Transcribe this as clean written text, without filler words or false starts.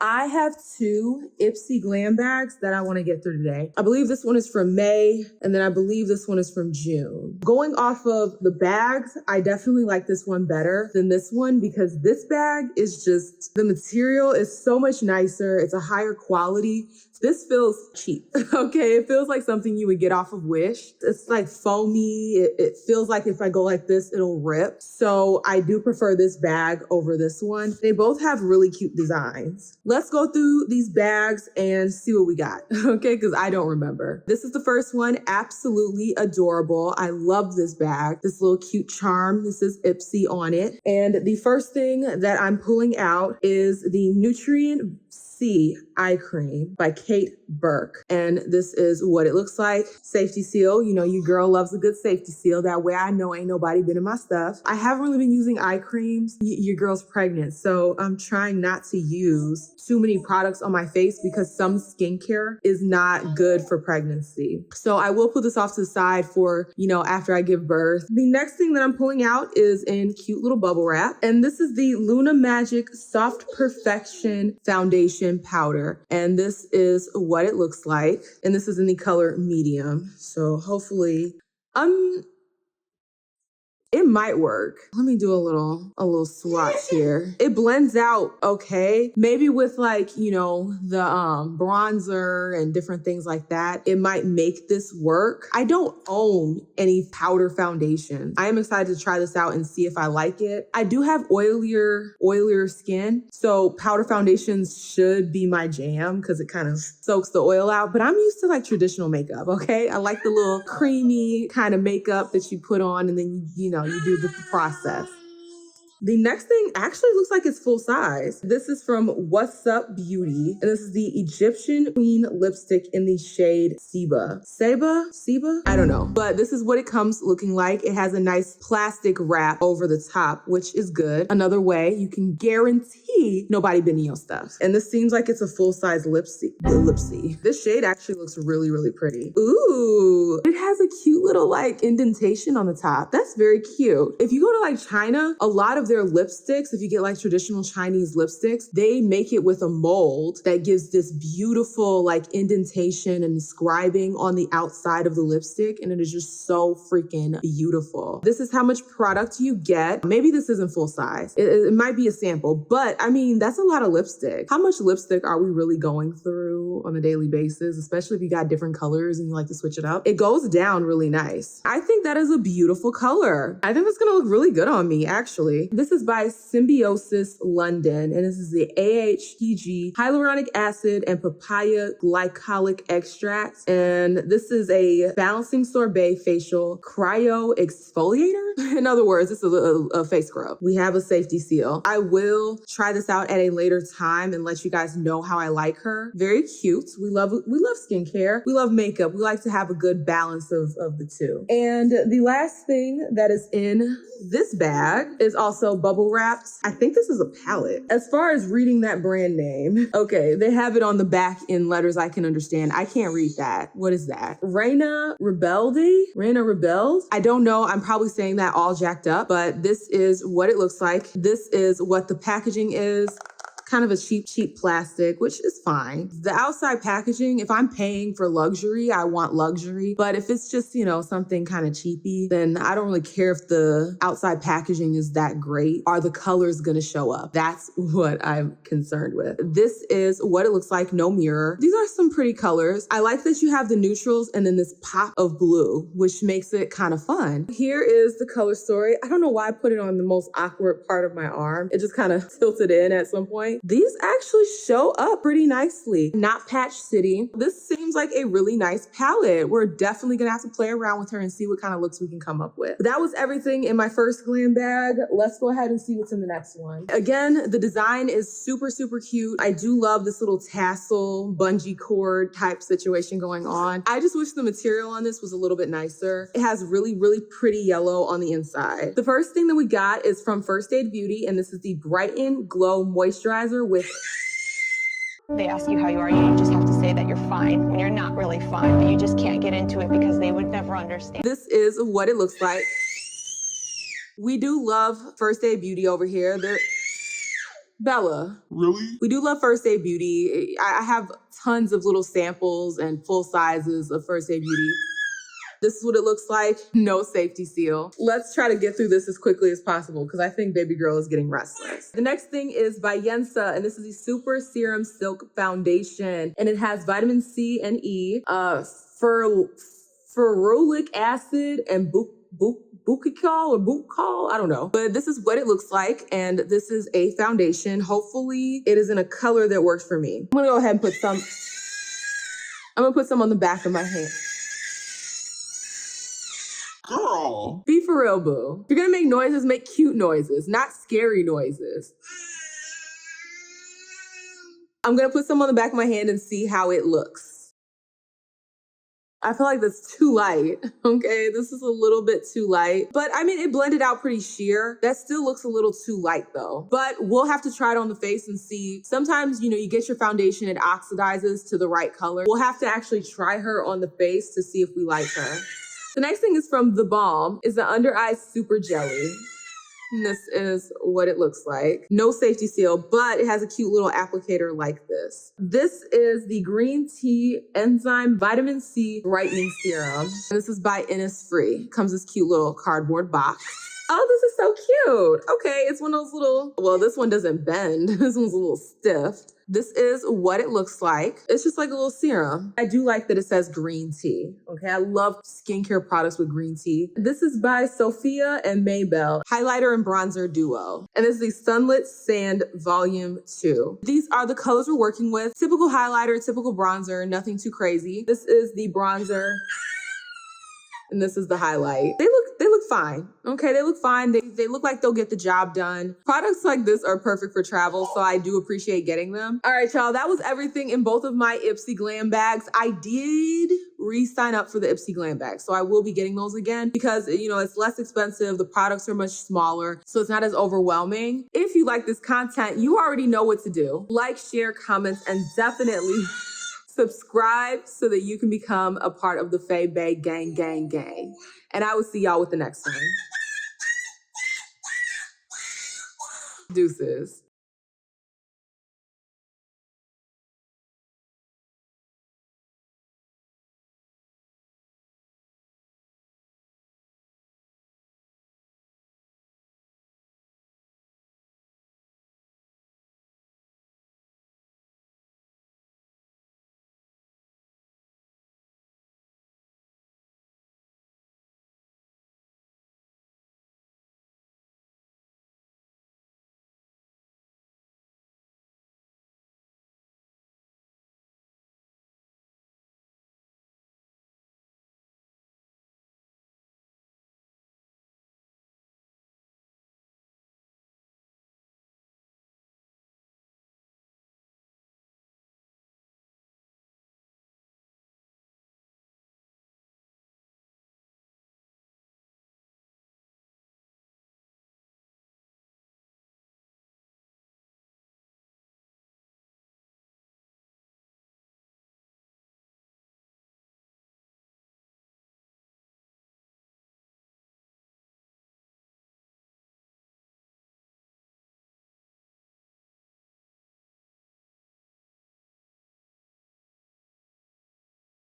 I have two Ipsy Glam bags that I want to get through today. I believe this one is from May, and then I believe this one is from June. Going off of the bags, I definitely like this one better than this one because this bag is just, the material is so much nicer. It's a higher quality. This feels cheap, okay? It feels like something you would get off of Wish. It's like foamy. It feels like if I go like this, it'll rip. So I do prefer this bag over this one. They both have really cute designs. Let's go through these bags and see what we got, okay? Because I don't remember. This is the first one, absolutely adorable. I love this bag, this little cute charm. This is Ipsy on it. And the first thing that I'm pulling out is the Nutrient C Eye Cream by Kate Burke. And this is what it looks like. Safety seal. You know, your girl loves a good safety seal. That way I know ain't nobody been in my stuff. I haven't really been using eye creams. Your girl's pregnant. So I'm trying not to use too many products on my face because some skincare is not good for pregnancy. So I will put this off to the side for, you know, after I give birth. The next thing that I'm pulling out is in cute little bubble wrap. And this is the Luna Magic Soft Perfection Foundation powder, and this is what it looks like, and this is in the color medium, so hopefully it might work. Let me do a little swatch here. It blends out okay. Maybe with like, you know, the bronzer and different things like that, it might make this work. I don't own any powder foundation. I am excited to try this out and see if I like it. I do have oilier skin, so powder foundations should be my jam because it kind of soaks the oil out, but I'm used to like traditional makeup, okay? I like the little creamy kind of makeup that you put on and then you know, you do the process. The next thing actually looks like it's full size. This is from What's Up Beauty, and this is the Egyptian Queen lipstick in the shade Seba? I don't know. But this is what it comes looking like. It has a nice plastic wrap over the top, which is good. Another way you can guarantee nobody been in your stuff. And this seems like it's a full-size lipstick. This shade actually looks really, really pretty. Ooh, it has a cute little like indentation on the top. That's very cute. If you go to like China, a lot of their lipsticks, if you get like traditional Chinese lipsticks, they make it with a mold that gives this beautiful like indentation and scribing on the outside of the lipstick, and it is just so freaking beautiful. This is how much product you get. Maybe this isn't full size. It might be a sample, but I mean, that's a lot of lipstick. How much lipstick are we really going through on a daily basis, especially if you got different colors and you like to switch it up? It goes down really nice. I think that is a beautiful color. I think that's gonna look really good on me, actually. This is by Symbiosis London, and this is the AHPG hyaluronic acid and papaya glycolic extract. And this is a balancing sorbet facial cryo exfoliator. In other words, this is a face scrub. We have a safety seal. I will try this out at a later time and let you guys know how I like her. Very cute. We love skincare. We love makeup. We like to have a good balance of the two. And the last thing that is in this bag is also bubble wrapped. I think this is a palette. As far as reading that brand name, okay, they have it on the back in letters I can understand. I can't read that. What is that? Reina Rebels? I don't know. I'm probably saying that all jacked up, but this is what it looks like. This is what the packaging is. Kind of a cheap plastic, which is fine. The outside packaging, if I'm paying for luxury, I want luxury. But if it's just, you know, something kind of cheapy, then I don't really care if the outside packaging is that great. Are the colors gonna show up? That's what I'm concerned with. This is what it looks like, no mirror. These are some pretty colors. I like that you have the neutrals and then this pop of blue, which makes it kind of fun. Here is the color story. I don't know why I put it on the most awkward part of my arm. It just kind of tilted in at some point. These actually show up pretty nicely. Not Patch City. This seems like a really nice palette. We're definitely gonna have to play around with her and see what kind of looks we can come up with. That was everything in my first Glam bag. Let's go ahead and see what's in the next one. Again, the design is super, super cute. I do love this little tassel bungee cord type situation going on. I just wish the material on this was a little bit nicer. It has really, really pretty yellow on the inside. The first thing that we got is from First Aid Beauty, and this is the Brighten Glow Moisturizer with... They ask you how you are, you just have to say that you're fine when you're not really fine, but you just can't get into it because they would never understand. This is what it looks like. We do love First Aid Beauty over here. Bella. Really? We do love First Aid Beauty. I have tons of little samples and full sizes of First Aid Beauty. This is what it looks like. No safety seal. Let's try to get through this as quickly as possible because I think baby girl is getting restless. The next thing is by Yensa, and this is the Super Serum Silk Foundation. And it has vitamin C and E, ferulic acid, and buccal or buccal, I don't know. But this is what it looks like, and this is a foundation. Hopefully it is in a color that works for me. I'm gonna go ahead and put some on the back of my hand. Girl. Be for real, boo. If you're gonna make noises, make cute noises, not scary noises. I'm gonna put some on the back of my hand and see how it looks. I feel like that's too light, okay? This is a little bit too light. But I mean, it blended out pretty sheer. That still looks a little too light though. But we'll have to try it on the face and see. Sometimes, you know, you get your foundation, it oxidizes to the right color. We'll have to actually try her on the face to see if we like her. The next thing is from The Balm, is the Under Eye Super Jelly. And this is what it looks like. No safety seal, but it has a cute little applicator like this. This is the Green Tea Enzyme Vitamin C Brightening Serum. And this is by Innisfree. Comes this cute little cardboard box. Oh, this is so cute. Okay, it's one of those little, well, this one doesn't bend. This one's a little stiff. This is what it looks like. It's just like a little serum. I do like that it says green tea. Okay, I love skincare products with green tea. This is by Sophia and Maybell, highlighter and bronzer duo. And this is the Sunlit Sand Volume 2. These are the colors we're working with. Typical highlighter, typical bronzer, nothing too crazy. This is the bronzer. And this is the highlight. They look fine. Okay, they look fine. They look like they'll get the job done. Products like this are perfect for travel, so I do appreciate getting them. All right, y'all, that was everything in both of my Ipsy Glam bags. I did re-sign up for the Ipsy Glam bag, so I will be getting those again because, you know, it's less expensive. The products are much smaller, so it's not as overwhelming. If you like this content, you already know what to do. Like, share, comments, and definitely subscribe so that you can become a part of the Faye Bae gang. And I will see y'all with the next one. Deuces.